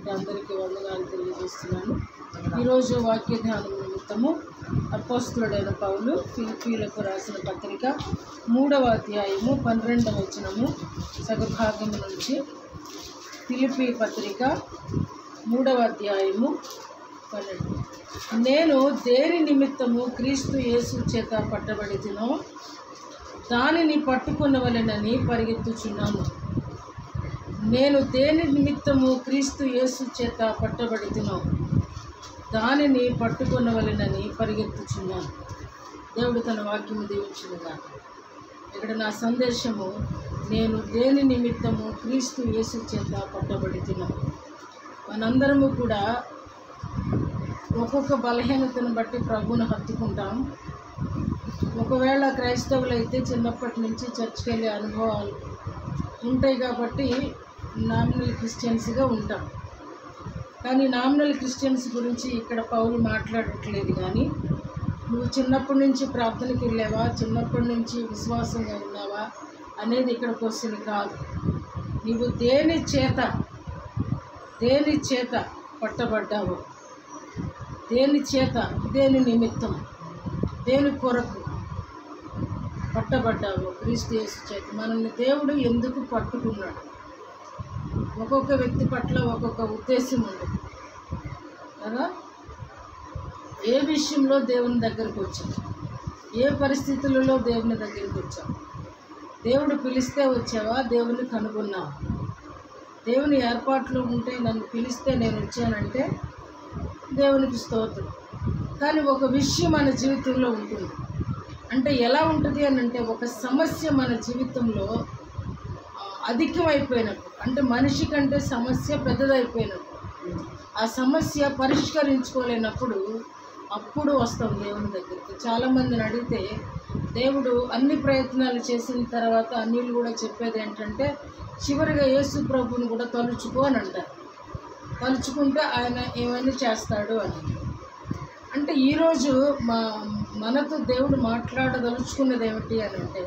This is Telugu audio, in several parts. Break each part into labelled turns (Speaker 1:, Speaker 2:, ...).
Speaker 1: ఉన్నటువంటి అందరికీ వందనాలు తెలియజేస్తున్నాను. ఈరోజు వాక్య ధ్యానం నిమిత్తము అపోస్తలుడైన పౌలు ఫిలిప్పీలకు రాసిన పత్రిక 3వ అధ్యాయము 12వ వచనము సగభాగము నుంచి. ఫిలిప్పీ పత్రిక 3వ అధ్యాయము 12. నేను దేని నిమిత్తము క్రీస్తు యేసు చేత పట్టబడితినో దానిని పట్టుకొనవలెనని పరిగెత్తుచున్నాను. నేను దేని నిమిత్తము క్రీస్తు యేసు చేత పట్టబడితినో దానిని పట్టుకొనవలెనని పరిగెత్తుచున్నాను. దేవుడు తన వాక్యము దీవించునుగా. ఇక్కడ నా సందేశము, నేను దేని నిమిత్తము క్రీస్తు యేసు చేత పట్టబడితినో. మనందరము కూడా ఒక్కొక్క బలహీనతను బట్టి ప్రభువును హత్తుకుంటాం. ఒకవేళ క్రైస్తవులైతే చిన్నప్పటి నుంచి చర్చికి వెళ్ళే అనుభవాలు ఉంటాయి కాబట్టి నామినల్ క్రిస్టియన్స్గా ఉంటాం. కానీ నామినల్ క్రిస్టియన్స్ గురించి ఇక్కడ పౌలు మాట్లాడట్లేదు. కానీ నువ్వు చిన్నప్పటి నుంచి ప్రార్థనకి వెళ్ళావా, చిన్నప్పటి నుంచి విశ్వాసంగా ఉన్నావా అనేది ఇక్కడ క్వశ్చన్ కాదు. నీవు దేని చేత పట్టబడ్డావు, దేని చేత, దేని నిమిత్తం, దేని కొరకు పట్టబడ్డావు? క్రీస్తు యేసు చేత. మనల్ని దేవుడు ఎందుకు పట్టుకున్నాడు? ఒక్కొక్క వ్యక్తి పట్ల ఒక్కొక్క ఉద్దేశం ఉంది కదా. ఏ విషయంలో దేవుని దగ్గరికి వచ్చాం, ఏ పరిస్థితులలో దేవుని దగ్గరికి వచ్చాం? దేవుడు పిలిస్తే వచ్చావా, దేవుని కనుగొన్నావా? దేవుని ఏర్పాట్లు ఉంటే నన్ను పిలిస్తే నేను వచ్చానంటే దేవునికి స్తోత్రం. కానీ ఒక విషయం మన జీవితంలో ఉంటుంది. అంటే ఎలా ఉంటుంది అని అంటే, ఒక సమస్య మన జీవితంలో అధికమైపోయినప్పుడు, అంటే మనిషి కంటే సమస్య పెద్దదైపోయినప్పుడు, ఆ సమస్య పరిష్కరించుకోలేనప్పుడు అప్పుడు వస్తాం దేవుని దగ్గరికి. చాలామందిని అడిగితే దేవుడు అన్ని ప్రయత్నాలు చేసిన తర్వాత అన్నిళ్ళు కూడా చెప్పేది ఏంటంటే, చివరిగా యేసు ప్రభువుని కూడా తలుచుకో అని అంటారు. తలుచుకుంటే ఆయన ఏమైనా చేస్తాడు అని. అంటే ఈరోజు మనతో దేవుడు మాట్లాడదలుచుకున్నది ఏమిటి అని అంటే,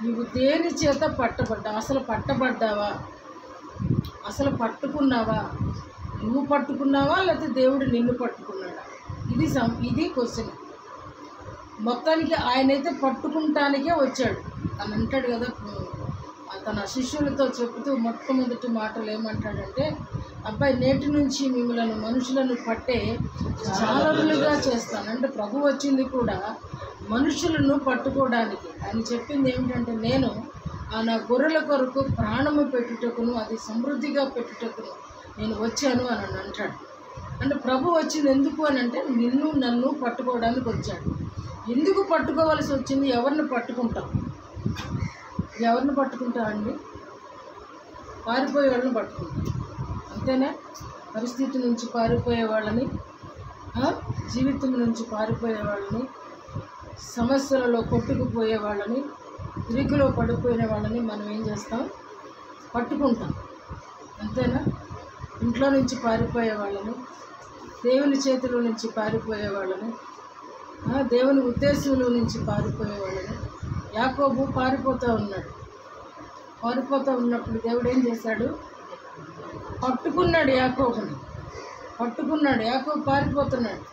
Speaker 1: నువ్వు దేని చేత పట్టబడ్డావు? అసలు పట్టబడ్డావా? అసలు పట్టుకున్నావా? నువ్వు పట్టుకున్నావా లేకపోతే దేవుడు నిన్ను పట్టుకున్నాడా? ఇది క్వశ్చన్. మొత్తానికి ఆయనైతే పట్టుకుంటానికే వచ్చాడు అని అంటాడు కదా. తన శిష్యులతో చెబుతూ మొట్టమొదటి మాటలు ఏమంటాడంటే, అబ్బాయి నేటి నుంచి మిమ్మల్ని మనుషులను పట్టే జాలరులుగా చేస్తాను. అంటే ప్రభు వచ్చింది కూడా మనుషులను పట్టుకోవడానికి. ఆయన చెప్పింది ఏమిటంటే, నేను నా గొర్రెల కొరకు ప్రాణము పెట్టుటకును అది సమృద్ధిగా పెట్టుటకును నేను వచ్చాను అని అంటాడు. అంటే ప్రభు వచ్చింది ఎందుకు అని అంటే, నిన్ను నన్ను పట్టుకోవడానికి వచ్చాడు. ఎందుకు పట్టుకోవాల్సి వచ్చింది? ఎవరిని పట్టుకుంటాం? ఎవరిని పట్టుకుంటాం అండి? పారిపోయే వాళ్ళని పట్టుకుంటాం, అంతేనా? పరిస్థితి నుంచి పారిపోయే వాళ్ళని, జీవితం నుంచి పారిపోయే వాళ్ళని, సమస్యలలో కొట్టుకుపోయే వాళ్ళని, ఇరుకులో పడిపోయిన వాళ్ళని మనం ఏం చేస్తాం? పట్టుకుంటాం, అంతేనా? ఇంట్లో నుంచి పారిపోయే వాళ్ళని, దేవుని చేతిలో నుంచి పారిపోయే వాళ్ళని, దేవుని ఉద్దేశంలో నుంచి పారిపోయే వాళ్ళని. యాకోబు పారిపోతూ ఉన్నాడు. పారిపోతూ ఉన్నప్పుడు దేవుడు ఏం చేశాడు? పట్టుకున్నాడు యాకోబుని. యాకోబు పారిపోతున్నాడు.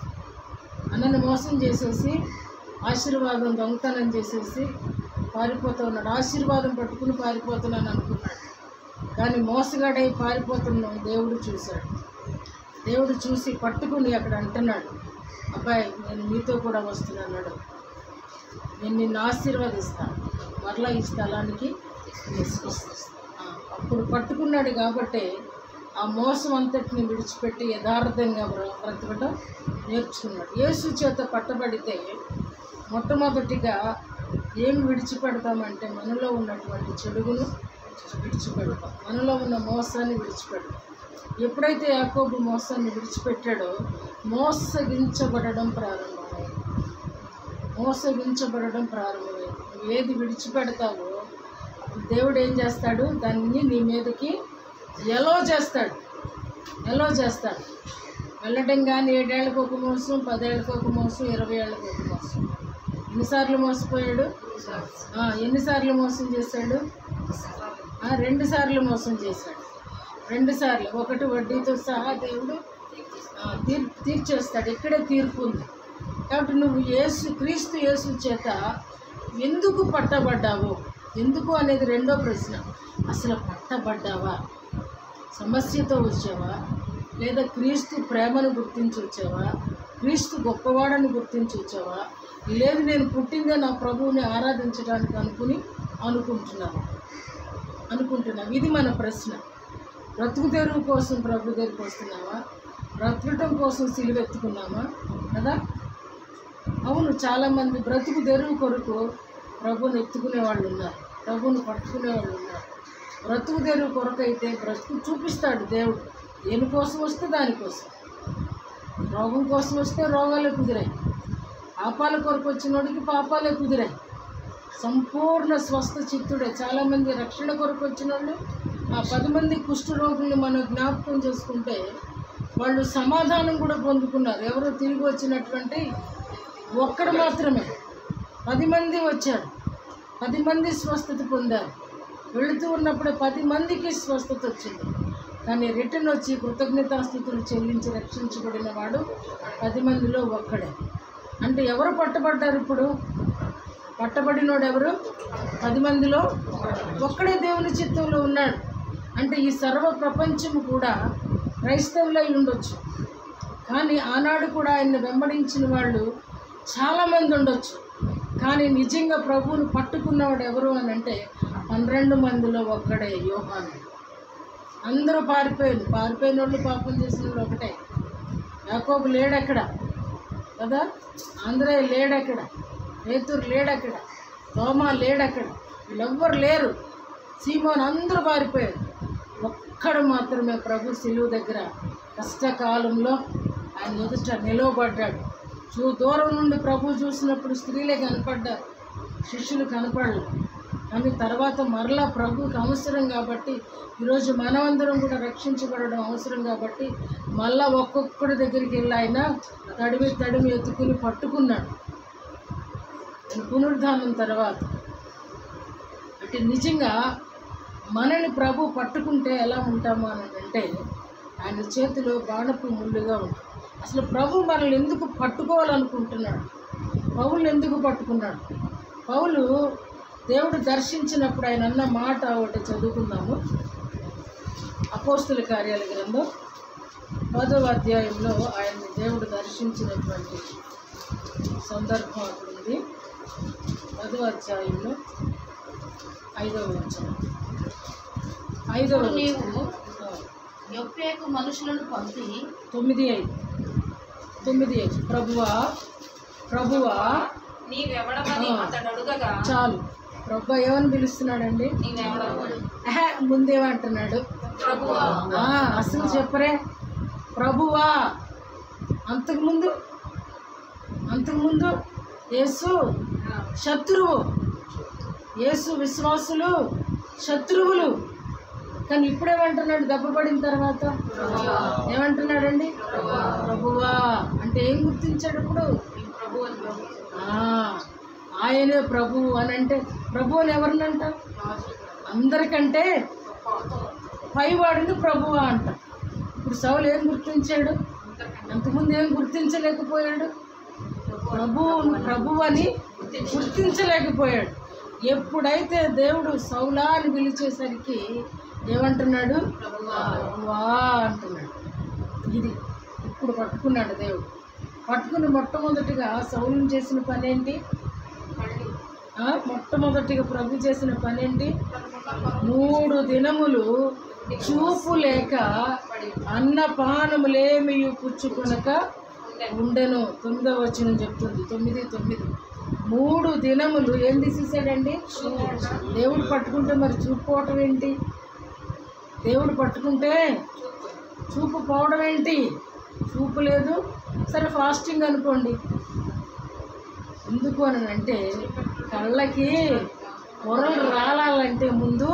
Speaker 1: అన్నను మోసం చేసేసి, ఆశీర్వాదం దొంగతనం చేసేసి పారిపోతూ ఉన్నాడు. ఆశీర్వాదం పట్టుకుని పారిపోతున్నాను అనుకున్నాడు. కానీ మోసగాడై పారిపోతున్నాం దేవుడు చూశాడు. దేవుడు చూసి పట్టుకుని అక్కడ అంటున్నాడు, అబ్బాయి నేను మీతో కూడా వస్తున్నాడు, నేను నిన్ను ఆశీర్వదిస్తాను, మరలా ఈ స్థలానికి తీసుకొస్తాను. అప్పుడు పట్టుకున్నాడు కాబట్టి ఆ మోసం అంతటిని విడిచిపెట్టి యథార్థంగా బ్రతకడం నేర్చుకున్నాడు. యేసు చేత పట్టబడితే మొట్టమొదటిగా ఏమి విడిచిపెడతామంటే, మనలో ఉన్నటువంటి చెడుగును విడిచిపెడతాం, మనలో ఉన్న మోసాన్ని విడిచిపెడతాం. ఎప్పుడైతే యాకోబు మోసాన్ని విడిచిపెట్టాడో మోసగించబడడం ప్రారంభమైంది. నువ్వు ఏది విడిచిపెడతావో దేవుడు ఏం చేస్తాడు? దాన్ని నీ మీదకి ఎలో చేస్తాడు. వెళ్ళటం కానీ 7 ఏళ్ళకు ఒక మోసం, 10 ఏళ్ళకు ఒక మోసం, 20 ఏళ్ళకు ఒక మోసం. ఎన్నిసార్లు మోసపోయాడు? ఎన్నిసార్లు మోసం చేశాడు? 2 సార్లు మోసం చేశాడు. 2 సార్లు, ఒకటి వడ్డీతో సహా దేవుడు తీర్చేస్తాడు. ఇక్కడే తీర్పు ఉంది. కాబట్టి నువ్వు క్రీస్తు యేసు చేత ఎందుకు పట్టబడ్డావు, ఎందుకు అనేది రెండో ప్రశ్న. అసలు పట్టబడ్డావా? సమస్యతో వచ్చావా, లేదా క్రీస్తు ప్రేమను గుర్తించి వచ్చావా, క్రీస్తు గొప్పవాడని గుర్తించి వచ్చావా, లేదు నేను పుట్టిందే నా ప్రభువుని ఆరాధించడానికి అనుకుంటున్నావు. ఇది మన ప్రశ్న. బ్రతుకు తెరువు కోసం ప్రభు దగ్గరికి వస్తున్నావా, బ్రతకటం కోసం సిలువెత్తుకున్నామా కదా? అవును, చాలామంది బ్రతుకు తెరువు కొరకు ప్రభువుని ఎత్తుకునే వాళ్ళు ఉన్నారు, ప్రభువుని పట్టుకునే వాళ్ళు ఉన్నారు. బ్రతుకు తెరువు కొరకు అయితే బ్రతుకు చూపిస్తాడు దేవుడు. దేనికోసం వస్తే దానికోసం. రోగం కోసం వస్తే రోగాలే కుదిరాయి, పాపాల కొరకు వచ్చినోడికి పాపాలే కుదిరాయి. సంపూర్ణ స్వస్థ చిత్తుడే. చాలామంది రక్షణ కొరకు వచ్చిన వాళ్ళు, ఆ 10 మంది కుష్ఠరోగుల్ని మనం జ్ఞాపకం చేసుకుంటే వాళ్ళు సమాధానం కూడా పొందుకున్నారు. ఎవరో తిరిగి వచ్చినటువంటి ఒక్కడు మాత్రమే. 10 మంది వచ్చారు, 10 మంది స్వస్థత పొందారు. వెళుతూ ఉన్నప్పుడే 10 మందికి స్వస్థత వచ్చింది. కానీ రిటర్న్ వచ్చి కృతజ్ఞతాస్థుతులు చెల్లించి రక్షించబడిన వాడు 10 మందిలో ఒక్కడే. అంటే ఎవరు పట్టబడ్డారు? ఇప్పుడు పట్టబడినోడు ఎవరు? 10 మందిలో ఒక్కడే దేవుని చిత్తంలో ఉన్నాడు. అంటే ఈ సర్వ ప్రపంచము కూడా క్రైస్తవులై ఉండొచ్చు, కానీ ఆనాడు కూడా ఆయన్ని వెంబడించిన వాళ్ళు చాలామంది ఉండొచ్చు. కానీ నిజంగా ప్రభువుని పట్టుకున్నవాడు ఎవరు అని అంటే 12 మందిలో ఒక్కడే యోహాను. అందరూ పారిపోయిన వాళ్ళు, పాపం చేసిన వాళ్ళు ఒకటే. యాకోబు లేడెక్కడ కదా, ఆంధ్రయ్య లేడెక్కడ, పేతురు లేడెక్కడ, తోమా లేడెక్కడ, వీళ్ళెవ్వరు లేరు. సీమోన్ అందరూ పారిపోయారు. ఒక్కడు మాత్రమే ప్రభు సిలువ దగ్గర కష్టకాలంలో ఆయన ఎదుట నిలవబడ్డాడు. దూరం నుండి ప్రభు చూసినప్పుడు స్త్రీలే కనపడ్డారు, శిష్యులు కనపడలేదు. కానీ తర్వాత మరలా ప్రభువుకి అవసరం కాబట్టి, ఈరోజు మనమందరం కూడా రక్షించబడడం అవసరం కాబట్టి మళ్ళా ఒక్కొక్కడి దగ్గరికి వెళ్ళి ఆయన తడిమి ఎత్తుకుని పట్టుకున్నాడు పునరుద్ధానం తర్వాత. అంటే నిజంగా మనని ప్రభు పట్టుకుంటే ఎలా ఉంటాము అని అంటే ఆయన చేతిలో బాణపు ముళ్ళుగా ఉంటుంది. అసలు ప్రభు మనల్ని ఎందుకు పట్టుకోవాలనుకుంటున్నాడు? పౌలు ఎందుకు పట్టుకున్నాడు? పౌలు దేవుడు దర్శించినప్పుడు ఆయన అన్న మాట ఒకటి చదువుకుందాము. అపోస్తుల కార్యాల గ్రంథం 10వ అధ్యాయంలో ఆయన్ని దేవుడు దర్శించినటువంటి సందర్భం అక్కడ ఉంది. 10వ అధ్యాయంలో 5వ వచనం.
Speaker 2: నీవు యొప్పేకు మనుషులను పంపి
Speaker 1: 9:5 ప్రభువా
Speaker 2: నీవెవడమని అతడు అడుగగా,
Speaker 1: చాలు. ప్రభు ఏమని పిలుస్తున్నాడండి? ముందేమంటున్నాడు?
Speaker 2: ప్రభువా.
Speaker 1: అసలు చెప్పరే, ప్రభువా. అంతకుముందు యేసు శత్రువు, యేసు విశ్వాసులు శత్రువులు. కానీ ఇప్పుడేమంటున్నాడు? దెబ్బపడిన తర్వాత ఏమంటున్నాడండి? ప్రభువా. అంటే ఏం గుర్తించాడు ఇప్పుడు? ఆయనే ప్రభువు అని అంటే ప్రభు అని ఎవరినంట? అందరికంటే పైవాడిని ప్రభువా అంట. ఇప్పుడు సౌలు ఏం గుర్తించాడు? అంతకుముందు ఏం గుర్తించలేకపోయాడు? ప్రభు అని గుర్తించలేకపోయాడు. ఎప్పుడైతే దేవుడు సౌలా అని పిలిచేసరికి ఏమంటున్నాడు? ప్రభువా అంటున్నాడు. ఇది ఇప్పుడు పట్టుకున్నాడు దేవుడు. పట్టుకుని మొట్టమొదటిగా సౌలుని చేసిన పని ఏంటి? మొట్టమొదటిగా ప్రభు చేసిన పని ఏంటి? 3 దినములు చూపు లేక అన్నపానములేమి పుచ్చుకొనక ఉండెను. 9వ వచనం చెప్తుంది. 9:9. 3 దినములు ఏం తీసేసాడండి? దేవుడు పట్టుకుంటే మరి చూపు పోవటం ఏంటి? దేవుడు పట్టుకుంటే చూపు పోవడం ఏంటి? చూపు లేదు. సరే ఫాస్టింగ్ అనుకోండి. ఎందుకు అని అంటే కళ్ళకి పొరలు రాలాలంటే ముందు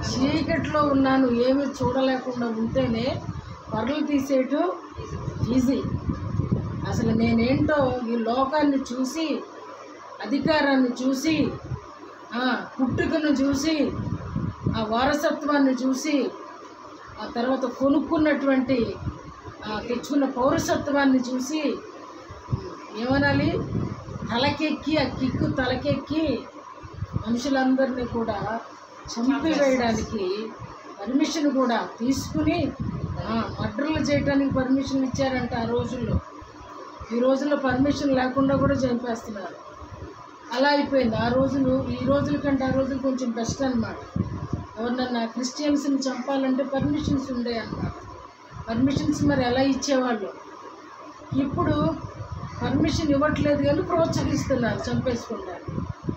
Speaker 1: చీకట్లో ఉన్నాను, ఏమీ చూడలేకుండా ఉంటేనే పొరలు తీసేయటం ఈజీ. అసలు నేనేంటో ఈ లోకాన్ని చూసి, అధికారాన్ని చూసి, పుట్టుకను చూసి, ఆ వారసత్వాన్ని చూసి ఆ తర్వాత కొనుక్కున్నటువంటి తెచ్చుకున్న పౌరసత్వాన్ని చూసి ఏమనాలి, తలకెక్కి ఆ కిక్కు తలకెక్కి మనుషులందరినీ కూడా చంపివేయడానికి పర్మిషన్ కూడా తీసుకుని మర్డర్లు చేయడానికి పర్మిషన్ ఇచ్చారంట ఆ రోజుల్లో. ఈ రోజుల్లో పర్మిషన్ లేకుండా కూడా చంపేస్తున్నారు. అలా అయిపోయింది ఆ రోజులు. ఈ రోజుల కంటే ఆ రోజులు కొంచెం బెస్ట్ అనమాట. ఎవరినన్నా క్రిస్టియన్స్ని చంపాలంటే పర్మిషన్స్ ఉండే అన్నమాట. పర్మిషన్స్ మరి ఎలా ఇచ్చేవాళ్ళు. ఇప్పుడు పర్మిషన్ ఇవ్వట్లేదు కానీ ప్రోత్సహిస్తున్నారు, చంపేసుకుంటారు.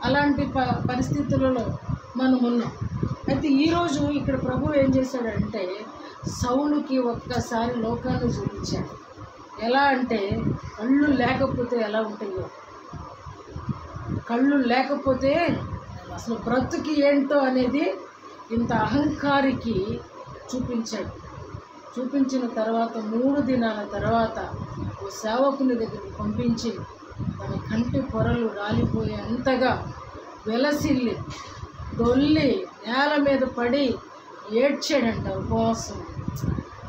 Speaker 1: అలాంటి పరిస్థితులలో మనం ఉన్నాం. అయితే ఈరోజు ఇక్కడ ప్రభు ఏం చేశాడంటే సౌలుకి ఒక్కసారి లోకాన్ని చూపించాడు. ఎలా అంటే కళ్ళు లేకపోతే ఎలా ఉంటాయో, కళ్ళు లేకపోతే అసలు బ్రతుకి ఏంటో అనేది ఇంత అహంకారికి చూపించాడు. చూపించిన తర్వాత 3 దినాల తర్వాత ఓ సేవకుని దగ్గరికి పంపించి తన కంటి పొరలు రాలిపోయే అంతగా వెలసిల్లి దొల్లి నేల మీద పడి ఏడ్చాడంట ఉపవాసం.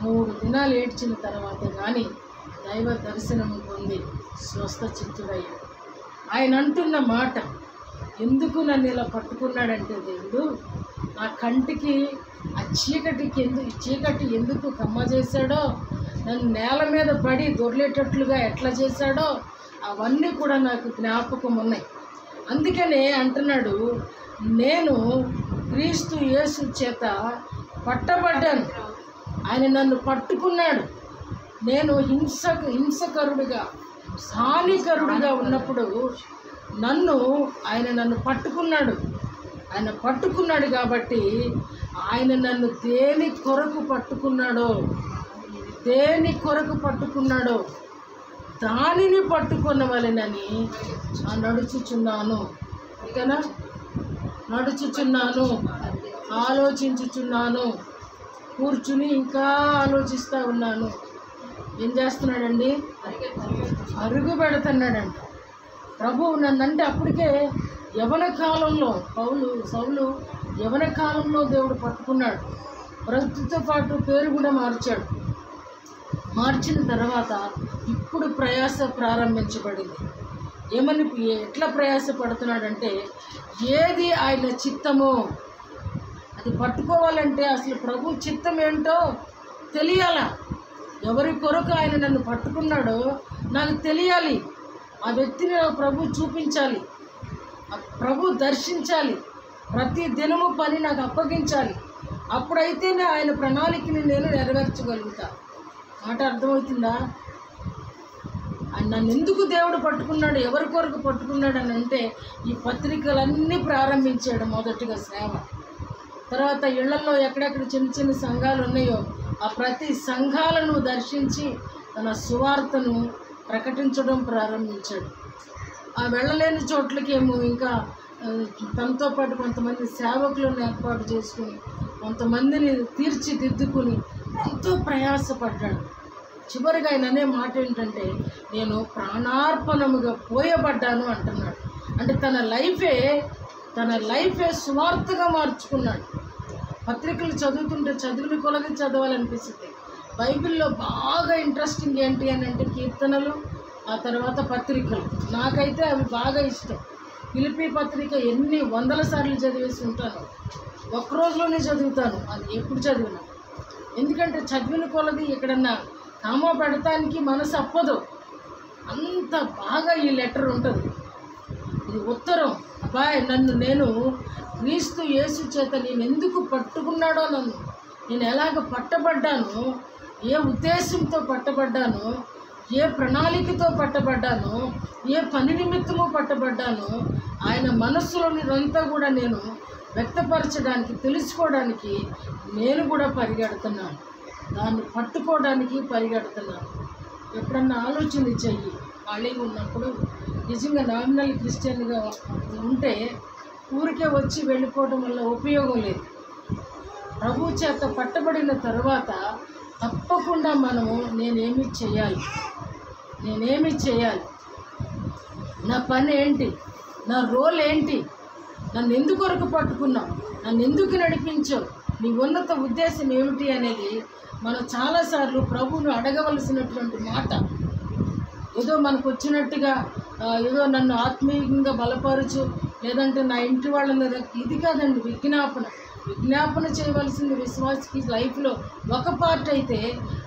Speaker 1: 3 దినాలు ఏడ్చిన తర్వాత కానీ దైవ దర్శనం పొంది స్వస్థ చిత్తుడయ్యాడు. ఆయన అంటున్న మాట, ఎందుకు నన్ను ఇలా పట్టుకున్నాడంటే దేవుడు నా కంటికి ఆ చీకటి ఎందుకు కమ్మ చేశాడో, నన్ను నేల మీద పడి దొర్లేటట్లుగా ఎట్లా చేశాడో అవన్నీ కూడా నాకు జ్ఞాపకం ఉన్నాయి. అందుకనే అంటున్నాడు, నేను క్రీస్తు యేసు చేత పట్టబడ్డాను. ఆయన నన్ను పట్టుకున్నాడు. నేను హింసకరుడిగా హానికరుడిగా ఉన్నప్పుడు ఆయన నన్ను పట్టుకున్నాడు. ఆయన పట్టుకున్నాడు కాబట్టి ఆయన నన్ను దేని కొరకు పట్టుకున్నాడో దానిని పట్టుకున్నవలెనని నడుచుచున్నాను. ఓకేనా? నడుచుచున్నాను, ఆలోచించుచున్నాను, కూర్చుని ఇంకా ఆలోచిస్తూ ఉన్నాను. ఏం చేస్తున్నాడండి? అరుగు పెడుతున్నాడంట. ప్రభువు నన్నంటే అప్పటికే యవన కాలంలో సౌలు యవన కాలంలో దేవుడు పట్టుకున్నాడు. బ్రతుకుతో పాటు పేరు కూడా మార్చాడు. మార్చిన తర్వాత ఇప్పుడు ప్రయాస ప్రారంభించబడింది. ఎట్లా ప్రయాసపడుతున్నాడంటే ఏది ఆయన చిత్తమో అది పట్టుకోవాలంటే అసలు ప్రభు చిత్తం ఏంటో తెలియాలా. ఎవరి కొరకు ఆయన నన్ను పట్టుకున్నాడో నాకు తెలియాలి. ఆ వ్యక్తిని ప్రభు చూపించాలి, ప్రభు దర్శించాలి, ప్రతి దినము పని నాకు అప్పగించాలి. అప్పుడైతేనే ఆయన ప్రణాళికని నేను నెరవేర్చగలుగుతా. మాట అర్థమవుతుందా? ఆయన నన్ను ఎందుకు దేవుడు పట్టుకున్నాడు, ఎవరి కొరకు పట్టుకున్నాడు అని అంటే ఈ పత్రికలన్నీ ప్రారంభించాడు. మొదటిగా సేవ, తర్వాత ఇళ్లలో ఎక్కడెక్కడ చిన్న చిన్న సంఘాలు ఉన్నాయో ఆ ప్రతి సంఘాలను దర్శించి తన సువార్తను ప్రకటించడం ప్రారంభించాడు. ఆ వెళ్ళలేని చోట్లకేమో ఇంకా తనతో పాటు కొంతమంది సేవకులను ఏర్పాటు చేసుకుని కొంతమందిని తీర్చిదిద్దుకుని ఎంతో ప్రయాసపడ్డాడు. చివరిగా ఆయన అనే మాట ఏంటంటే నేను ప్రాణార్పణముగా పోయబడ్డాను అంటున్నాడు. అంటే తన లైఫే సువార్తగా మార్చుకున్నాడు. పత్రికలు చదువుతుంటే చదివిన కొలది చదవాలనిపిస్తుంది. బైబిల్లో బాగా ఇంట్రెస్టింగ్ ఏంటి అని అంటే కీర్తనలు, ఆ తర్వాత పత్రికలు. నాకైతే అవి బాగా ఇష్టం. ఫిలిప్పీ పత్రిక ఎన్ని 100 సార్లు చదివేసి ఉంటాను. ఒక్కరోజులోనే చదువుతాను అది ఎప్పుడు చదివినా. ఎందుకంటే చదివిన కొలది ఎక్కడన్నా కామా పెడతానికి మనసు అప్పదు. అంత బాగా ఈ లెటర్ ఉంటుంది. ఇది ఉత్తరం. అబ్బాయి నేను క్రీస్తు యేసు చేత నేను ఎందుకు పట్టుకున్నాడో, నేను ఎలాగ పట్టబడ్డాను, ఏ ఉద్దేశంతో పట్టబడ్డాను, ఏ ప్రణాళికతో పట్టబడ్డాను, ఏ పని నిమిత్తమో పట్టబడ్డాను, ఆయన మనస్సులోనిదంతా కూడా నేను వ్యక్తపరచడానికి, తెలుసుకోవడానికి నేను కూడా పరిగెడుతున్నాను. దాన్ని పట్టుకోవడానికి పరిగెడుతున్నాను. ఎప్పుడన్నా ఆలోచన చెయ్యి. ఖాళీగా ఉన్నప్పుడు నిజంగా నామినల్ క్రిస్టియన్గా ఉంటే ఊరికే వచ్చి వెళ్ళిపోవడం వల్ల ఉపయోగం లేదు. ప్రభు చేత పట్టబడిన తర్వాత తప్పకుండా మనము నేనేమి చేయాలి, నా పని ఏంటి, నా రోల్ ఏంటి, నన్ను ఎందుకొరకు పట్టుకున్నావు, నన్ను ఎందుకు నడిపించావు, నీ ఉన్నత ఉద్దేశం ఏమిటి అనేది మనం చాలాసార్లు ప్రభువును అడగవలసినటువంటి మాట. ఏదో మనకు వచ్చినట్టుగా ఏదో నన్ను ఆత్మీయంగా బలపరచు, లేదంటే నా ఇంటి వాళ్ళని ఇది కాదండి. విజ్ఞాపన చేయవలసింది విశ్వాసకి లైఫ్లో ఒక పార్ట్ అయితే,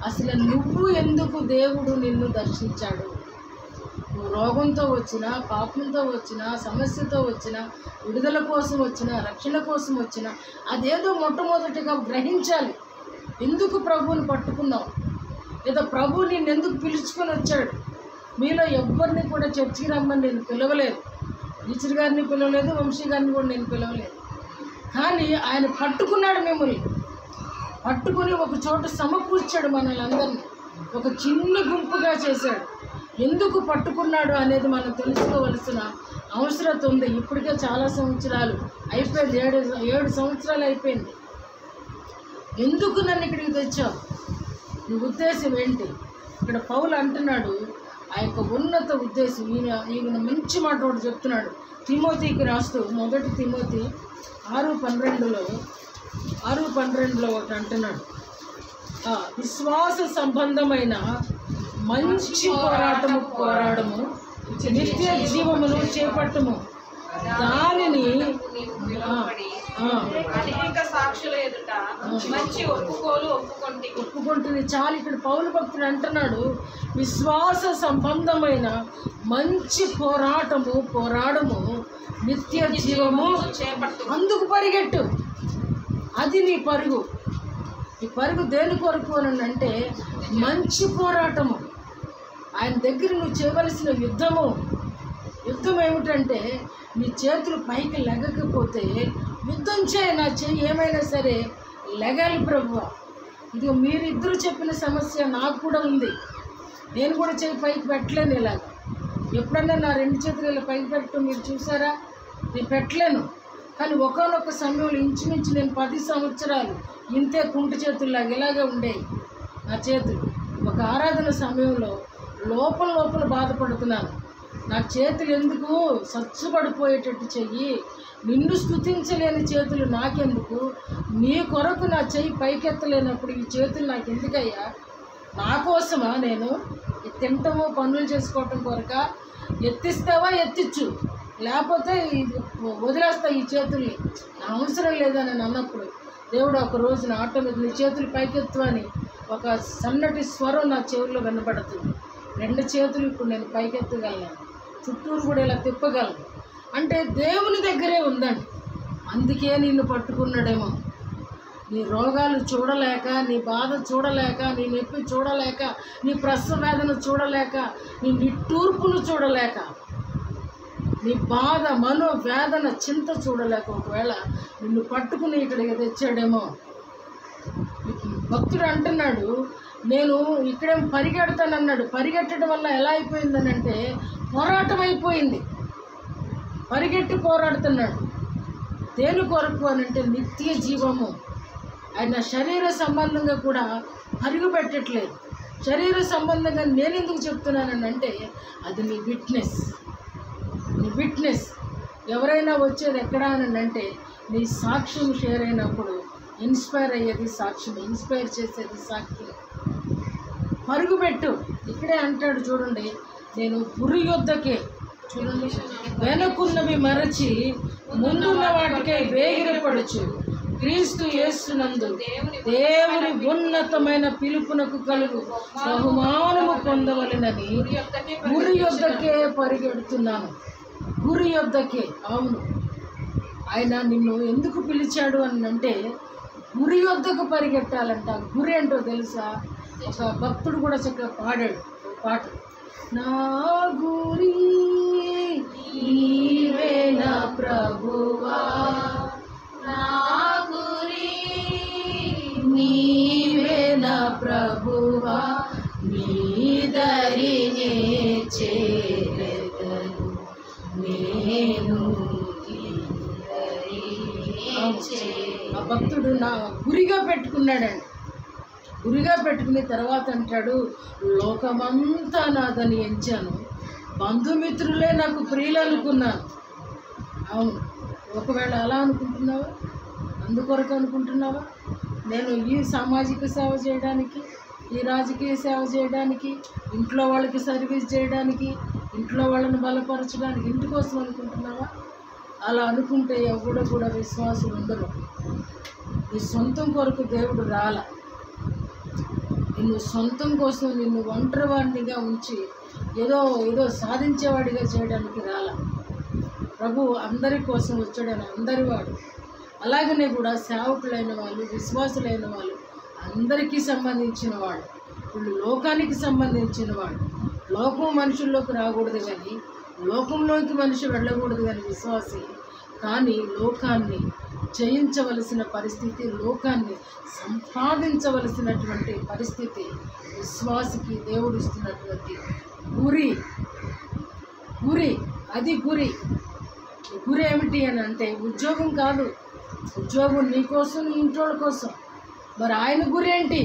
Speaker 1: అసలు నువ్వు ఎందుకు దేవుడు నిన్ను దర్శించాడు. నువ్వు రోగంతో వచ్చినా, పాపంతో వచ్చినా, సమస్యతో వచ్చినా, విడుదల కోసం వచ్చినా, రక్షణ కోసం వచ్చినా, అదేదో మొట్టమొదటిగా గ్రహించాలి. ఎందుకు ప్రభువుని పట్టుకున్నావు, లేదా ప్రభువు నిన్ను ఎందుకు పిలుచుకొని వచ్చాడు. మీలో ఎవరిని కూడా చర్చికి రమ్మని నేను పిలవలేదు, టీచర్ గారిని పిలవలేదు, వంశీ గారిని కూడా నేను పిలవలేదు. కానీ ఆయన పట్టుకున్నాడు, మిమ్మల్ని పట్టుకుని ఒక చోట సమకూర్చాడు, మనల్ని అందరినీ ఒక చిన్న గుంపుగా చేశాడు. ఎందుకు పట్టుకున్నాడు అనేది మనం తెలుసుకోవలసిన అవసరం ఉంది. ఇప్పటికే చాలా సంవత్సరాలు అయిపోయింది, 7 సంవత్సరాలు అయిపోయింది. ఎందుకు నన్ను ఇక్కడికి తెచ్చావు, నీ ఉద్దేశం ఏంటి? ఇక్కడ పౌలు అంటున్నాడు ఆ యొక్క ఉన్నత ఉద్దేశం. ఈయన మంచి మాట ఒకటి చెప్తున్నాడు తిమోతికి రాస్తూ, 1 తిమోతి 6:12 ఒకటి అంటున్నాడు, విశ్వాస సంబంధమైన మంచి పోరాడము నిత్య జీవమును చేపట్టము, దానిని
Speaker 2: అనేక సాక్షుల ఎదుట మంచి ఒప్పుకుంటుంది.
Speaker 1: చాలు. ఇక్కడ పౌలు భక్తుడు అంటున్నాడు, విశ్వాస సంబంధమైన మంచి పోరాడము నిత్య జీవము చేపట్టు, అందుకు పరిగెట్టు. అది నీ పరుగు. ఈ పరుగు దేని కొరకు అని అంటే మంచి పోరాటము. ఆయన దగ్గర నువ్వు చేయవలసిన యుద్ధం ఏమిటంటే, నీ చేతులు పైకి లెగకపోతే యుద్ధం చేయి. నా చెయ్యి ఏమైనా సరే లెగాలి ప్రభువా. ఇది మీరిద్దరూ చెప్పిన సమస్య నాకు కూడా ఉంది. నేను కూడా చెయ్యి పైకి పెట్టలేను. ఇలాగ ఎప్పుడన్నా నా 2 చేతులు ఇలా పైకి పెట్టడం మీరు చూసారా? నేను పెట్టలేను. కానీ ఒకానొక సమయంలో ఇంచుమించు నేను 10 సంవత్సరాలు ఇంతే కుంటి చేతుల్లాగా ఇలాగే ఉండేవి నా చేతులు. ఒక ఆరాధన సమయంలో లోపల బాధపడుతున్నాను. నా చేతులు ఎందుకు సచ్చుపడిపోయేటట్టు చెయ్యి, నిన్ను స్తుతించలేని చేతులు నాకెందుకు, నీ కొరకు నా చెయ్యి పైకెత్తలేనప్పుడు ఈ చేతులు నాకు ఎందుకయ్యా, నా కోసమా? నేను తింటము పనులు చేసుకోవటం కొరక? ఎత్తిస్తావా ఎత్తిచ్చు, లేకపోతే వదిలేస్తా ఈ చేతుల్ని, నా అవసరం లేదని నేను అన్నప్పుడు దేవుడు ఒక రోజున ఆటోమేటిక్ నీ చేతులు పైకెత్తు అని ఒక సన్నటి స్వరం నా చెవుల్లో వినబడుతుంది. 2 చేతులు ఇప్పుడు నేను పైకెత్తగలను, చుట్టూరు కూడా ఇలా తిప్పగలను. అంటే దేవుని దగ్గరే ఉందండి. అందుకే నిన్ను పట్టుకున్నాడేమో. నీ రోగాలు చూడలేక, నీ బాధ చూడలేక, నీ నొప్పి చూడలేక, నీ ప్రసవ వేదన చూడలేక, నీ నిట్టూర్పులు చూడలేక, నీ బాధ మనోవేదన చింత చూడలేక ఒకవేళ నిన్ను పట్టుకుని ఇక్కడికి తెచ్చాడేమో. భక్తుడు అంటున్నాడు, నేను ఇక్కడేం పరిగెడతానన్నాడు. పరిగెట్టడం వల్ల ఎలా అయిపోయిందని అంటే పోరాటం అయిపోయింది. పరిగెట్టి పోరాడుతున్నాడు. దేని కొరకు అని అంటే నిత్య జీవము. ఆయన శరీర సంబంధంగా కూడా పరుగు పెట్టట్లేదు. శరీర సంబంధంగా నేను ఎందుకు చెప్తున్నానని అంటే అది నీ విట్నెస్. ఎవరైనా వచ్చేది ఎక్కడ అని అంటే నీ సాక్ష్యం షేర్ అయినప్పుడు ఇన్స్పైర్ అయ్యేది సాక్ష్యం, ఇన్స్పైర్ చేసేది సాక్ష్యం. పరుగుపెట్టు. ఇక్కడే అంటాడు చూడండి, నేను గురి యొద్దకే, చూడండి, వెనకున్నవి మరచి ముందున్న వాటికై వేగిరపడుచు క్రీస్తు యేసునందు దేవుని ఉన్నతమైన పిలుపునకు కలుగు బహుమానము పొందవలెనని గురి యొద్దకే పరిగెడుతున్నాను. గురి యొద్దకే. అవును, ఆయన నిన్ను ఎందుకు పిలిచాడు అని అంటే గురి యొద్దకు పరిగెట్టాలంట. గురి ఏంటో తెలుసా? ఒక భక్తుడు కూడా చక్కగా పాడాడు పాట, నా గురి నీవే నా ప్రభువా, నా గురి నీవే నా ప్రభువా, నీ దరినే చేరెదను నేను. ఆ భక్తుడు నా గురిగా పెట్టుకున్నాడండి. గురిగా పెట్టుకున్న తర్వాత అంటాడు, లోకమంతా నాదని ఎంచాను, బంధుమిత్రులే నాకు ప్రియులు అనుకున్నాను. అవును, ఒకవేళ అలా అనుకుంటున్నావా? అందుకొరకు అనుకుంటున్నావా? నేను ఈ సామాజిక సేవ చేయడానికి, ఈ రాజకీయ సేవ చేయడానికి, ఇంట్లో వాళ్ళకి సర్వీస్ చేయడానికి, ఇంట్లో వాళ్ళని బలపరచడానికి ఇంటి కోసం అనుకుంటున్నావా? అలా అనుకుంటే ఎవరు కూడా విశ్వాసులు ఉండరు. నీ సొంతం కొరకు దేవుడు రాల. నిన్ను సొంతం కోసం నిన్ను ఒంటరివాడినిగా ఉంచి ఏదో సాధించేవాడిగా చేయడానికి రాల. ప్రభు అందరి కోసం వచ్చాడని అందరి వాడు. అలాగనే కూడా సేవకులైన వాళ్ళు, విశ్వాసులైన వాళ్ళు అందరికీ సంబంధించిన వాడు. వీళ్ళు లోకానికి సంబంధించిన వాడు. లోకం మనుషుల్లోకి రాకూడదు కానీ, లోకంలోకి మనిషి వెళ్ళకూడదు కానీ విశ్వాసి. కానీ లోకాన్ని జయించవలసిన పరిస్థితి, లోకాన్ని సంపాదించవలసినటువంటి పరిస్థితి విశ్వాసికి దేవుడు ఇస్తున్నటువంటి గురి. అది గురి. గురి ఏమిటి అని అంటే ఉద్యోగం కాదు. ఉద్యోగం నీ కోసం, నీ ఇంట్లోళ్ళ కోసం. మరి ఆయన గురి ఏంటి?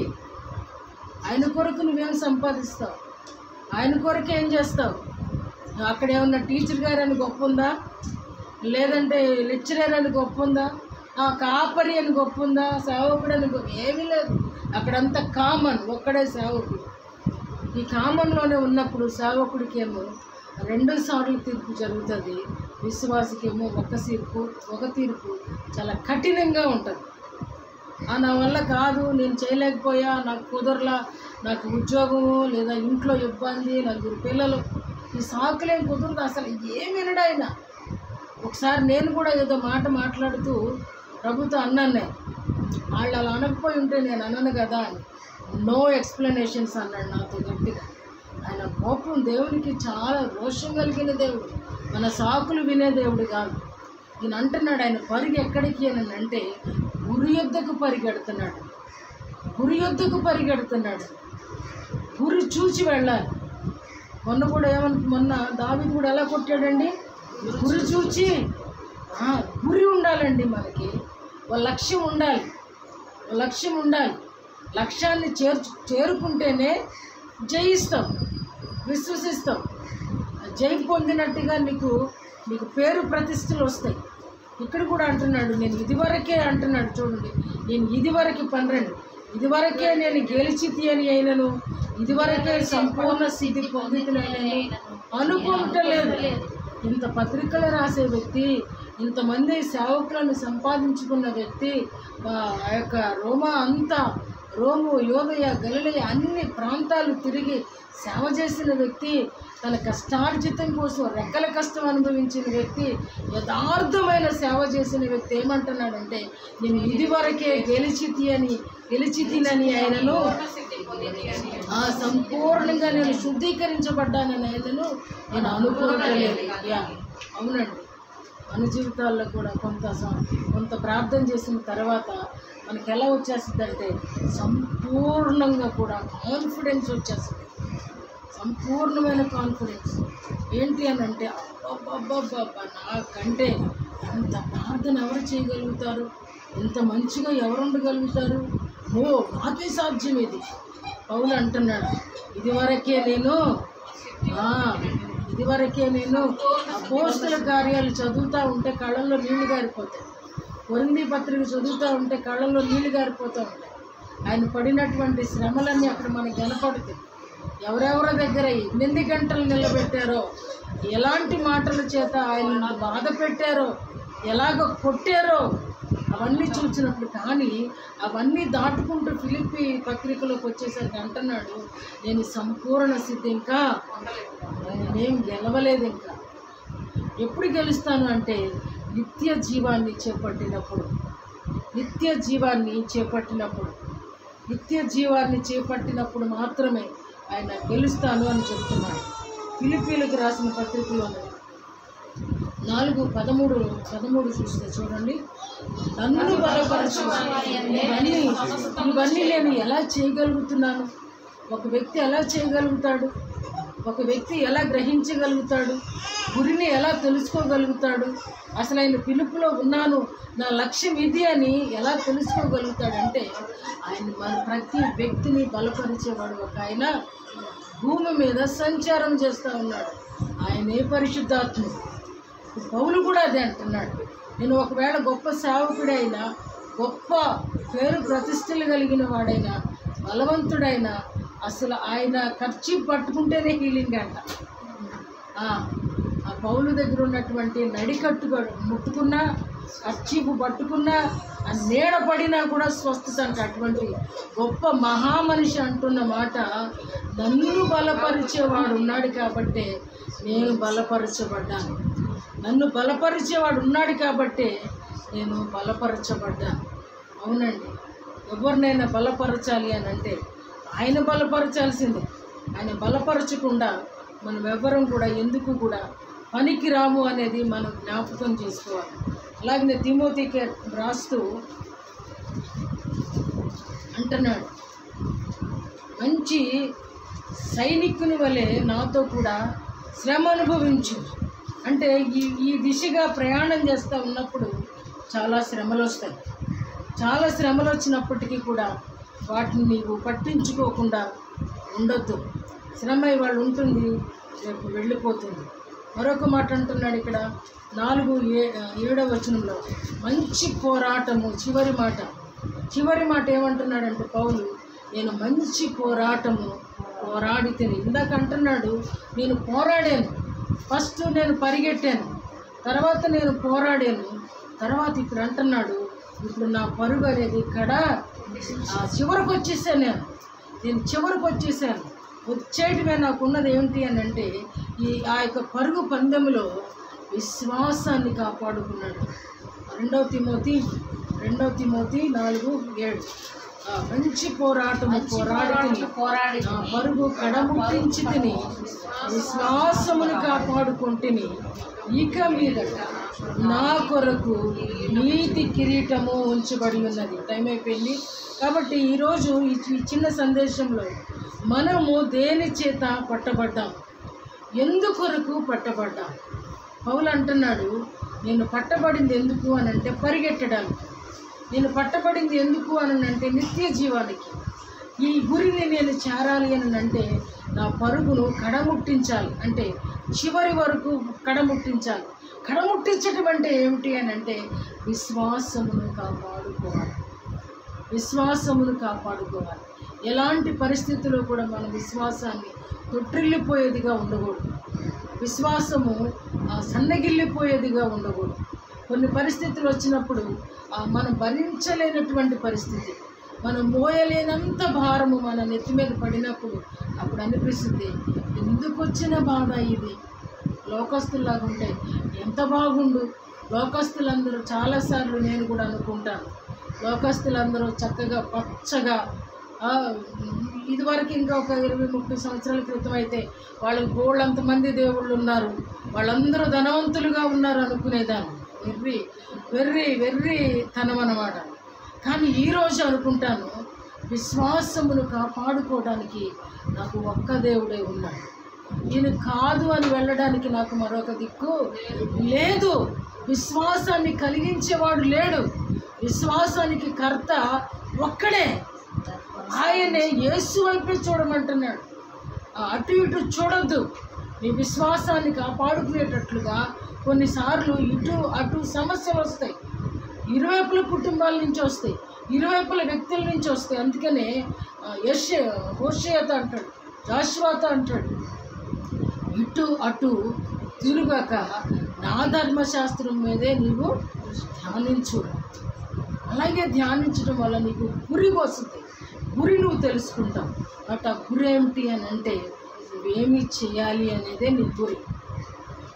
Speaker 1: ఆయన కొరకు నువ్వేం సంపాదిస్తావు? ఆయన కొరకు ఏం చేస్తావు? అక్కడ ఏమన్నా టీచర్ గారు అని గొప్ప ఉందా? లేదంటే లెక్చరర్ అని గొప్ప ఉందా? కాపరి అని గొప్ప ఉందా? సేవకుడు అని గొప్ప ఏమీ లేదు. అక్కడంతా కామన్. ఒక్కడే సేవకుడు. ఈ కామన్లోనే ఉన్నప్పుడు సేవకుడికి ఏమో 2 సార్లు తీర్పు జరుగుతుంది. విశ్వాసికేమో ఒక తీర్పు చాలా కఠినంగా ఉంటుంది. నా వల్ల కాదు, నేను చేయలేకపోయా, నాకు కుదరలా, నాకు ఉద్యోగము లేదా ఇంట్లో ఇబ్బంది, 4 పిల్లలు, ఈ సాకులేం కుదరదు. అసలు ఏమి వినడాయన. ఒకసారి నేను కూడా ఏదో మాట్లాడుతూ ప్రభుతో అన్నాను. వాళ్ళు అలా అనకపోయి ఉంటే నేను అన్నాను కదా అని. నో ఎక్స్ప్లెనేషన్స్ అన్నాడు నాతో గట్టిగా. ఆయన కోపం దేవునికి చాలా రోషం కలిగిన దేవుడు. మన సాకులు వినే దేవుడు కాదు. ఈయన అంటున్నాడు, ఆయన పరిగె ఎక్కడికి అని అంటే గురి యొద్దకు పరిగెడుతున్నాడు. గురి చూచి వెళ్ళాలి. మొన్న దావీదు కూడా ఎలా కొట్టాడండి? గురి చూచి. గురి ఉండాలండి. మనకి ఒక లక్ష్యం ఉండాలి. లక్ష్యాన్ని చేరుకుంటేనే జయిస్తాం, విశ్వసిస్తాం. జై పొందినట్టుగా నీకు పేరు ప్రతిష్టలు వస్తాయి. ఇక్కడ కూడా అంటున్నాడు, నేను ఇదివరకే అంటున్నాడు. చూడండి, నేను ఇదివరకు 12 ఇదివరకే నేను గెలిచితి అని అయినను, ఇదివరకే సంపూర్ణ స్థితి పొందితునని అనుకుంటలేదు. ఇంత పత్రికలు రాసే వ్యక్తి, ఇంతమంది సేవకులను సంపాదించుకున్న వ్యక్తి, ఆ యొక్క రోము, యోదయ, గలిలయ అన్ని ప్రాంతాలు తిరిగి సేవ చేసిన వ్యక్తి, తన కష్టార్జితం కోసం రెక్కల కష్టం అనుభవించిన వ్యక్తి, యథార్థమైన సేవ చేసిన వ్యక్తి ఏమంటున్నాడంటే, నేను ఇదివరకే గెలిచితినని ఆయనను, సంపూర్ణంగా నేను శుద్ధీకరించబడ్డానని ఆయనను నేను అనుకోవట్లేదు. అవునండి, మన జీవితాల్లో కూడా కొంత ప్రార్థన చేసిన తర్వాత మనకి ఎలా వచ్చేస్తుందంటే సంపూర్ణంగా కూడా కాన్ఫిడెన్స్ వచ్చేస్తుంది. సంపూర్ణమైన కాన్ఫిడెన్స్ ఏంటి అని అంటే, అబ్బబ్బబ్బబ్బా, నాకంటే ఎంత ప్రార్థన ఎవరు చేయగలుగుతారు? ఎంత మంచిగా ఎవరు ఉండగలుగుతారు? నాకే సాధ్యం ఇది. పౌలు అంటున్నాడు, ఇదివరకే నేను అపోస్తల కార్యాలు చదువుతూ ఉంటే కళ్ళల్లో నీళ్లు గారిపోతాయి. కొరింథీ పత్రిక చదువుతూ ఉంటే కళ్ళల్లో నీళ్లు గారిపోతూ ఉంటాయి. ఆయన పడినటువంటి శ్రమలన్నీ అక్కడ మనకు కనపడుతాయి. ఎవరెవరి దగ్గర ఎన్ని గంటలు నిలబెట్టారో, ఎలాంటి మాటల చేత ఆయన బాధ పెట్టారో, ఎలాగ కొట్టారో అవన్నీ చూసినప్పుడు. కానీ అవన్నీ దాటుకుంటూ ఫిలిప్పీ పత్రికలోకి వచ్చేసరికి అంటున్నాడు, నేను సంపూర్ణ స్థితి ఇంకా నేనేం గెలవలేదు. ఇంకా ఎప్పుడు గెలుస్తాను అంటే నిత్య జీవాన్ని చేపట్టినప్పుడు మాత్రమే ఆయన గెలుస్తాను అని చెప్తున్నాడు. ఫిలిప్పీలకు రాసిన పత్రికలో 4:13 చూస్తే చూడండి, నన్ను బలపరచు. ఇవన్నీ నేను ఎలా చేయగలుగుతున్నాను? ఒక వ్యక్తి ఎలా చేయగలుగుతాడు? ఒక వ్యక్తి ఎలా గ్రహించగలుగుతాడు? గురిని ఎలా తెలుసుకోగలుగుతాడు? అసలు ఆయన పిలుపులో ఉన్నాను, నా లక్ష్యం ఇది అని ఎలా తెలుసుకోగలుగుతాడంటే, ఆయన మన ప్రతి వ్యక్తిని బలపరిచేవాడు ఒక ఆయన భూమి మీద సంచారం చేస్తూ ఉన్నాడు. ఆయనే పరిశుద్ధాత్ముడు. పౌలు కూడా అదే అంటున్నాడు, నేను ఒకవేళ గొప్ప సేవకుడే అయినా, గొప్ప పేరు ప్రతిష్టలు కలిగిన వాడైన, బలవంతుడైన, అసలు ఆయన ఖర్చు పట్టుకుంటేనే హీలింగ్ అంట. ఆ పౌలు దగ్గర ఉన్నటువంటి నడికట్టు ముట్టుకున్నా, ఖర్చీపు పట్టుకున్నా, ఆ నీడ పడినా కూడా స్వస్థత అంట. అటువంటి గొప్ప మహామనిషి అంటున్న మాట, నన్ను బలపరిచేవాడు ఉన్నాడు కాబట్టే నేను బలపరచబడ్డాను. నన్ను బలపరిచేవాడు ఉన్నాడు కాబట్టే నేను బలపరచబడ్డాను. అవునండి, ఎవరినైనా బలపరచాలి అని అంటే ఆయన బలపరచాల్సిందే. ఆయన బలపరచకుండా మనం ఎవ్వరం కూడా ఎందుకు కూడా పనికి రాము అనేది మనం జ్ఞాపకం చేసుకోవాలి. అలాగే తిమోతికి రాస్తూ అంటున్నాడు, మంచి సైనికుని వలె నాతో కూడా శ్రమ అనుభవించు. అంటే ఈ దిశగా ప్రయాణం చేస్తూ ఉన్నప్పుడు చాలా శ్రమలు వస్తాయి. చాలా శ్రమలు వచ్చినప్పటికీ కూడా వాటిని నీవు పట్టించుకోకుండా ఉండొద్దు. శ్రమ ఇవాళ ఉంటుంది, రేపు వెళ్ళిపోతుంది. మరొక మాట అంటున్నాడు ఇక్కడ 4:7 వచనంలో, మంచి పోరాటము. చివరి మాట ఏమంటున్నాడంటే పౌలు, నేను మంచి పోరాటము పోరాడి తిని. ఇందాక అంటున్నాడు నేను పోరాడాను, ఫస్ట్ నేను పరిగెట్టాను, తర్వాత నేను పోరాడాను, తర్వాత ఇప్పుడు అంటున్నాడు ఇప్పుడు నా పరుగు అనేది ఇక్కడ చివరికి వచ్చేసాను. నేను చివరికి వచ్చేసాను. వచ్చేయటమే నాకు ఉన్నది ఏమిటి అని అంటే ఆ యొక్క పరుగు పందెంలో విశ్వాసాన్ని కాపాడుకున్నాడు. 2 తిమోతి 4:7 మంచి పోరాటము పోరాడి పరుగు కడముట్టించి తిని విశ్వాసమును కాపాడుకుంటుని, ఇక మీద నా కొరకు నీతి కిరీటము ఉంచబడి ఉన్నది. టైం అయిపోయింది కాబట్టి ఈరోజు ఈ చిన్న సందేశంలో మనము దేని చేత పట్టబడ్డాం, ఎందుకొరకు పట్టబడ్డాం. పౌలు అంటున్నాడు నేను పట్టబడింది ఎందుకు అని అంటే పరిగెట్టడానికి. నేను పట్టబడింది ఎందుకు అని అంటే నిత్య జీవానికి. ఈ గురిని నేను చేరాలి అని అంటే నా పరుగును కడముట్టించాలి, అంటే చివరి వరకు కడముట్టించాలి. కడముట్టించటం అంటే ఏమిటి అని అంటే విశ్వాసమును కాపాడుకోవాలి. ఎలాంటి పరిస్థితుల్లో కూడా మన విశ్వాసాన్ని తొట్టిల్లిపోయేదిగా ఉండకూడదు. విశ్వాసము సన్నగిల్లిపోయేదిగా ఉండకూడదు. కొన్ని పరిస్థితులు వచ్చినప్పుడు మనం భరించలేనటువంటి పరిస్థితి, మనం మోయలేనంత భారము మన నెత్తి మీద పడినప్పుడు అప్పుడు అనిపిస్తుంది ఎందుకు వచ్చిన బాధ ఇది. లోకస్తులాగా ఉంటే ఎంత బాగుండు. లోకస్తులందరూ చాలాసార్లు నేను కూడా అనుకుంటాను, లోకస్తులందరూ చక్కగా పచ్చగా, ఇదివరకు ఇంకా ఒక 20-30 సంవత్సరాల క్రితం అయితే వాళ్ళకి బోళ్ళంతమంది దేవుళ్ళు ఉన్నారు, వాళ్ళందరూ ధనవంతులుగా ఉన్నారు అనుకునేదాన్ని. వెర్రి తనం అన్నమాట. కానీ ఈరోజు అనుకుంటాను విశ్వాసమును కాపాడుకోవడానికి నాకు ఒక్క దేవుడే ఉన్నాడు. నేను కాదు అని వెళ్ళడానికి నాకు మరొక దిక్కు లేదు. విశ్వాసాన్ని కలిగించేవాడు లేడు. విశ్వాసానికి కర్త ఒక్కడే, ఆయనే. యేసు వైపే చూడమంటున్నాడు. అటు ఇటు చూడొద్దు. నీ విశ్వాసాన్ని కాపాడుకునేటట్లుగా కొన్నిసార్లు ఇటు అటు సమస్యలు వస్తాయి. ఇరువైపుల కుటుంబాల నుంచి వస్తాయి, ఇరువైపుల వ్యక్తుల నుంచి వస్తాయి. అందుకనే హోషేయతో అంటాడు, జాషువాతో అంటాడు, ఇటు అటు తిరుగాక నా ధర్మశాస్త్రం మీదే నీవు ధ్యానించు. అలాగే ధ్యానించడం వల్ల నీకు గురి వస్తుంది. గురి నువ్వు తెలుసుకుంటావు. బట్ ఆ గురి ఏమిటి అని అంటే నువ్వేమి చేయాలి అనేదే నీ గురి.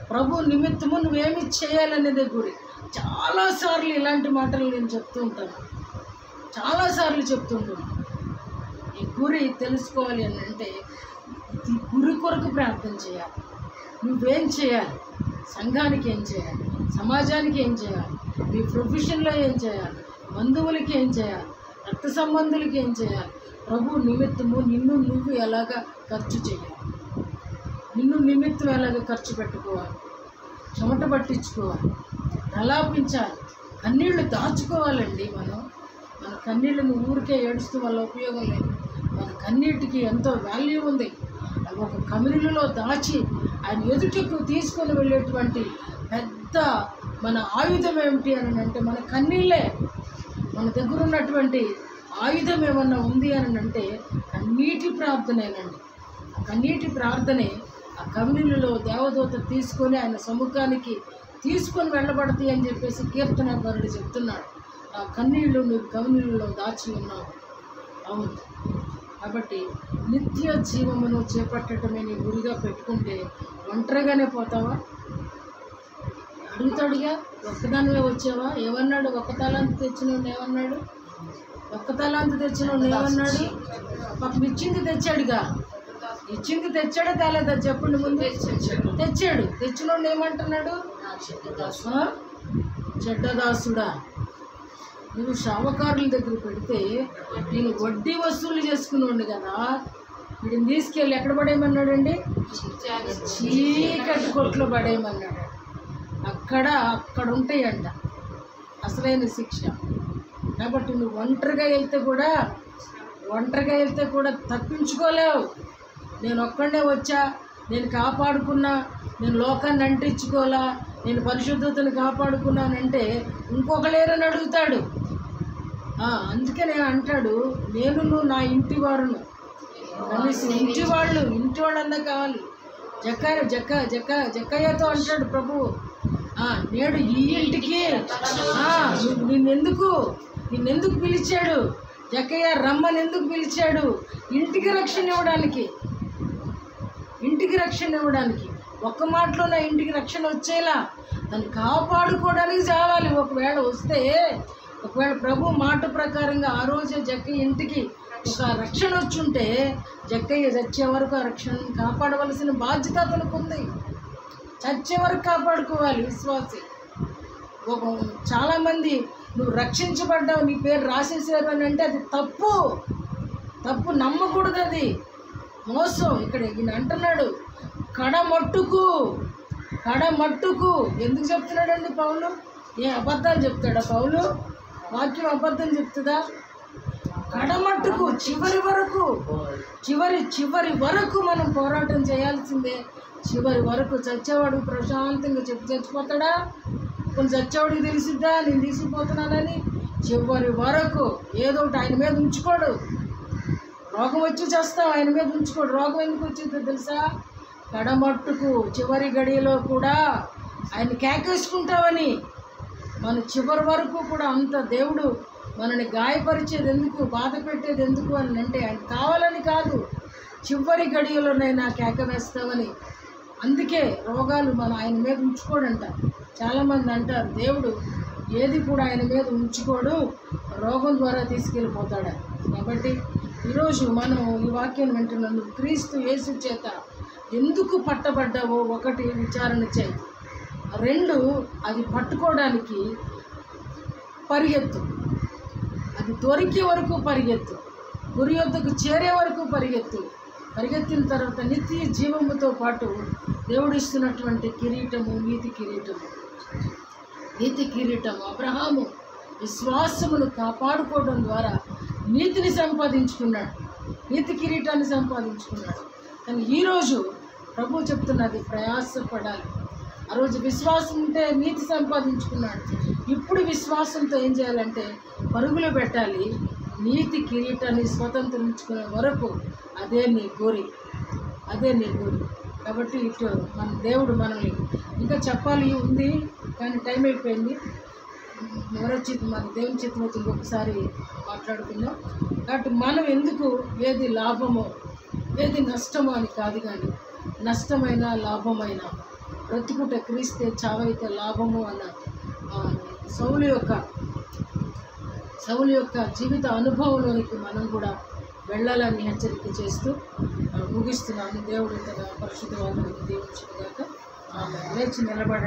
Speaker 1: ప్రభు నిమిత్తము నువ్వేమి చేయాలనేదే గురి. చాలాసార్లు ఇలాంటి మాటలు నేను చెప్తూ ఉంటాను. ఈ గురి తెలుసుకోవాలి అని అంటే ఈ గురి కొరకు ప్రార్థన చేయాలి. నువ్వేం చేయాలి, సంఘానికి ఏం చేయాలి, సమాజానికి ఏం చేయాలి, మీ ప్రొఫెషన్లో ఏం చేయాలి, బంధువులకి ఏం చేయాలి, రక్త సంబంధులకి ఏం చేయాలి. ప్రభు నిమిత్తము నిన్ను నువ్వు ఎలాగ ఖర్చు చేయాలి, నిన్ను నిమిత్తం ఎలాగ ఖర్చు పెట్టుకోవాలి, చెమట పట్టించుకోవాలి, ప్రలాపించాలి, కన్నీళ్లు దాచుకోవాలండి. మన కన్నీళ్ళను ఊరికే ఏడుస్తూ వల్ల ఉపయోగం లేదు. మన కన్నీటికి ఎంతో వాల్యూ ఉంది. అవి ఒక కమిరీలో దాచి ఆయన ఎదుటకు తీసుకొని వెళ్ళేటువంటి పెద్ద మన ఆయుధం ఏమిటి అని అంటే మన కన్నీళ్ళే. మన దగ్గర ఉన్నటువంటి ఆయుధం ఏమన్నా ఉంది అని అంటే కన్నీటి ప్రార్థనేనండి. కన్నీటి ప్రార్థనే ఆ కన్నీళ్ళలో దేవదూత తీసుకొని ఆయన సముఖానికి తీసుకొని వెళ్ళబడతాయి అని చెప్పేసి కీర్తనకారుడు చెప్తున్నాడు. ఆ కన్నీళ్ళు నువ్వు కన్నీళ్ళలో దాచి ఉన్నావు. అవును. కాబట్టి నిత్య జీవమును చేపట్టడమే నీ గురిగా పెట్టుకుంటే ఒంటరిగానే పోతావా? అడుగుతాడుగా, ఒక్కదానివే వచ్చావా? ఏమన్నాడు? ఒక్క తలాంతి తెచ్చినోడు ఏమన్నాడు? ఒక్క తలాంతి తెచ్చినోడు ఏమన్నాడు? పాపం ఇచ్చింది తెచ్చాడుగా. ఇచ్చింది తెచ్చాడా తేలేదా చెప్పండి ముందు? తెచ్చాడు. తెచ్చినోడు ఏమంటున్నాడు? చెడ్డదాసుడా, నువ్వు షావకారుల దగ్గర పెడితే నేను వడ్డీ వసూలు చేసుకున్నాడు కదా, వీడిని తీసుకెళ్ళి ఎక్కడ పడేయమన్నాడండి? చీకటి కొట్లో పడేయమన్నాడు. అక్కడ ఉంటాయంట అసలైన శిక్ష. కాబట్టి నువ్వు ఒంటరిగా వెళ్తే కూడా తప్పించుకోలేవు. నేను ఒక్కడే వచ్చా, నేను కాపాడుకున్నా, నేను లోకాన్ని అంటించుకోలా, నేను పరిశుద్ధతను కాపాడుకున్నానంటే ఇంకొకలేరని అడుగుతాడు. అందుకే నేను అంటాడు, నేను నా ఇంటి వారును, కనీసం ఇంటి వాళ్ళందా కావాలి. జక్కయ్యతో అంటాడు ప్రభువు, నేడు ఈ ఇంటికి నిన్నెందుకు పిలిచాడు? జక్కయ్య రమ్మని ఎందుకు పిలిచాడు? ఇంటికి రక్షణ ఇవ్వడానికి. ఒక్క మాటలో నా ఇంటికి రక్షణ వచ్చేలా దాన్ని కాపాడుకోవడానికి చావాలి. ఒకవేళ ప్రభు మాట ప్రకారంగా ఆ రోజే జక్కయ్య ఇంటికి ఒక రక్షణ వచ్చుంటే జక్కయ్య చచ్చే వరకు ఆ రక్షణను కాపాడవలసిన బాధ్యత అతనికి ఉంది. చచ్చే వరకు కాపాడుకోవాలి విశ్వాసి. చాలామంది నువ్వు రక్షించబడ్డావు, నీ పేరు రాసేసారు అని అంటే అది తప్పు, నమ్మకూడదు, అది మోసం. ఇక్కడ ఈయన అంటున్నాడు కడమట్టుకు. ఎందుకు చెప్తున్నాడండి పౌలు? అబద్ధాలు చెప్తాడా పౌలు? వాక్యం అబద్ధం చెప్తుందా? కడమట్టుకు, చివరి వరకు మనం పోరాటం చేయాల్సిందే. చివరి వరకు. చచ్చేవాడు ప్రశాంతంగా చచ్చిపోతాడా? కొన్ని చచ్చేవాడికి తెలిసిద్దా నేను తీసుకుపోతున్నానని? చివరి వరకు ఏదో ఒకటి ఆయన మీద ఉంచుకోడు. రోగం వచ్చి చేస్తాం, ఆయన మీద ఉంచుకోడు. రోగం ఎందుకు వచ్చిందో తెలుసా? కడమట్టుకు, చివరి గడియలో కూడా ఆయన కేకేసుకుంటామని. మన చివరి వరకు కూడా అంత దేవుడు మనని గాయపరిచేది ఎందుకు, బాధ పెట్టేది ఎందుకు అని అంటే ఆయన కావాలని కాదు, చివరి గడియలోనైనా కేక వేస్తామని. అందుకే రోగాలు ఆయన మీద ఉంచుకోడంట. చాలామంది అంటారు దేవుడు ఏది కూడా ఆయన మీద ఉంచుకోడు, రోగం ద్వారా తీసుకెళ్ళిపోతాడు. కాబట్టి ఈరోజు మనం ఈ వాక్యాన్ని వింటున్నందుకు క్రీస్తు యేసు చేత ఎందుకు పట్టబడ్డావో ఒకటి విచారణ చేయి. 2 అది పట్టుకోవడానికి పరిగెత్తు. అది దొరికే వరకు పరిగెత్తు. గురి యొద్దకు చేరే వరకు పరిగెత్తిన తర్వాత నిత్య జీవముతో పాటు దేవుడిస్తున్నటువంటి కిరీటము, నీతి కిరీటము. అబ్రహాము విశ్వాసమును కాపాడుకోవడం ద్వారా నీతిని సంపాదించుకున్నాడు, నీతి కిరీటాన్ని సంపాదించుకున్నాడు. కానీ ఈరోజు ప్రభు చెప్తున్నది ప్రయాసపడాలి. ఆ రోజు విశ్వాసం ఉంటే నీతి సంపాదించుకున్నాడు. ఇప్పుడు విశ్వాసంతో ఏం చేయాలంటే పరుగులు పెట్టాలి. నీతి కిరీటాన్ని స్వతంత్రించుకునే వరకు అదే నీ గురి. కాబట్టి ఇటు మన దేవుడు మనల్ని ఇంకా చెప్పాలి ఉంది, కానీ టైం అయిపోయింది. మన దేవుని చిత్తం ఇంకొకసారి మాట్లాడుకుందాం. కాబట్టి మనం ఎందుకు ఏది లాభమో ఏది నష్టమో అని కాదు, కానీ నష్టమైన లాభమైన బ్రతుకుట క్రీస్తే చావైతే లాభము అన్న సౌలు యొక్క జీవిత అనుభవంలోనికి మనం కూడా వెళ్ళాలని హెచ్చరిక చేస్తూ ముగిస్తున్నాను. దేవుడు తన పరిశుద్ధ వాక్యాన్ని దీవించుగాక. లేచి నిలబడండి.